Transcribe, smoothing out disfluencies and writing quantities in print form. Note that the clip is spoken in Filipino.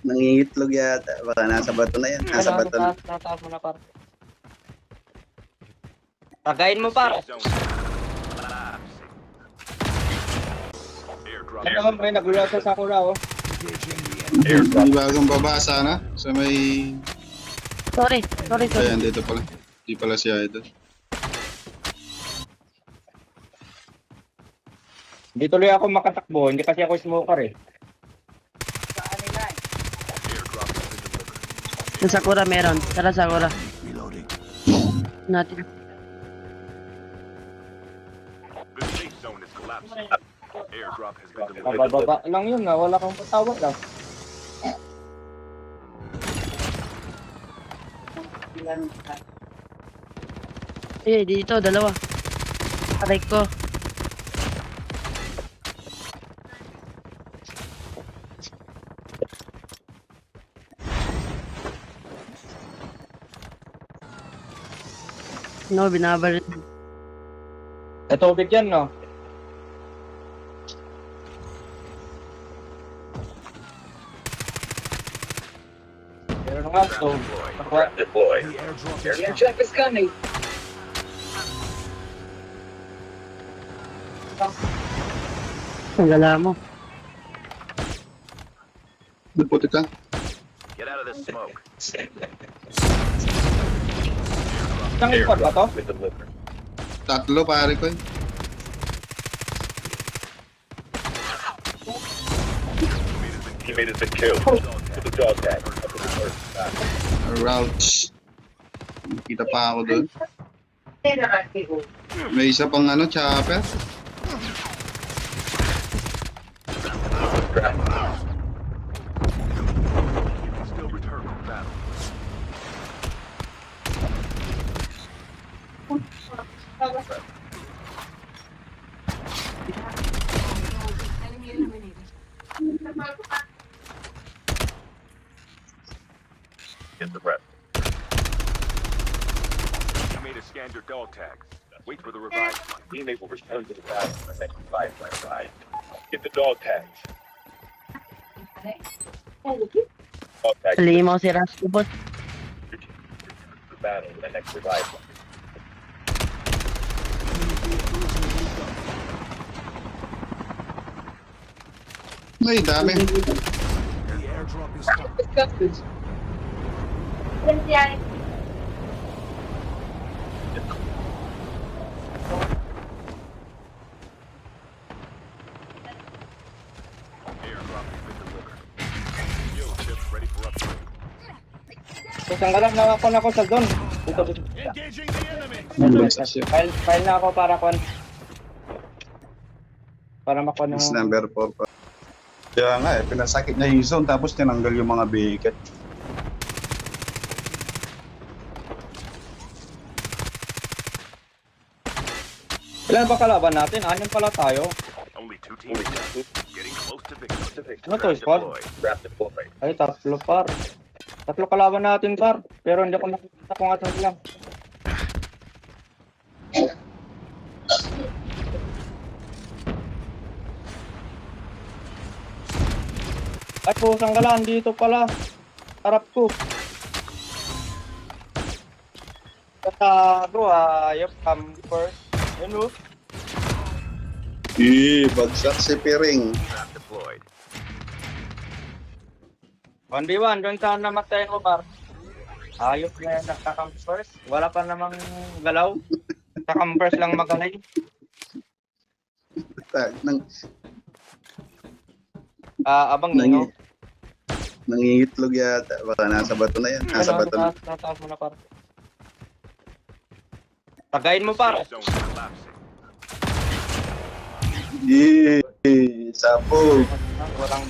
Nangingitlog yata. Baka nasa bato na yan. Nasa Ano, bato na. nataas mo na, par. Tagayin mo, par. Ano naman, may nagulat sa Sakura, oh. May bagong baba sana. Sa may... Sorry. Ayan, dito pala. Di pala siya ito. Hindi tuloy ako makatakbo, hindi kasi ako smoker eh. Yung Sakura meron. Tara Sakura. Natin. Bababa lang yun, wala kang patawag lang. Dito, dalawa. Aray ko. No, binabaril. May tubig yan, no? Pero nga, so... Deploy. Airdrop is coming. Ang gala mo. Naputi ka. Get out of this smoke. Isang import ba to? With the liver. Tatlo pare ko eh. Teammate has been killed. With the dog tag. Routes. Kita pa ako doon. May isa pang ano, chopper. Still return from battle. Get the rep. Teammate has scanned your dog tags. Wait for the revive. Teammate will return to the battle in the next 5 rounds. Get the dog tags. Dog tags. Limaw si Raskubot. The battle in the next revive. Ay, dami. Airdrop has been delivered. Skill chips ready for upgrade. Isang galang nakakon ako sa zone. Dito. File na ako para kon. Para makuha ng... Is number 4 pa. Kaya nga eh, pinasakit niya yung zone tapos tinanggal yung mga biket. Ilan ba kalaban natin? 6 pala tayo. Only 2 teams left. Getting close to victory. Ano to, squad? Trap deploy. Ay, tatlo par. Tatlo kalaban natin par. Pero hindi ako nakikita kung asan sila. Ay, pusang galaan dito pala. Harap ko. Katago, ayop, come first. Ano? Bagsak si Piring. Trap deployed. 1v1, doon saan namatay ko, par. Ayop na nakakam first. Wala pa namang galaw. Nakakam first lang magaling. Nang, Abang nino. nangingitlog yata. Baka nasa bato na yan. Nasa Ano, bato na. nataas mo na, par. Tagayin mo, par. Zone collapsing. Yee! Sabog! Walang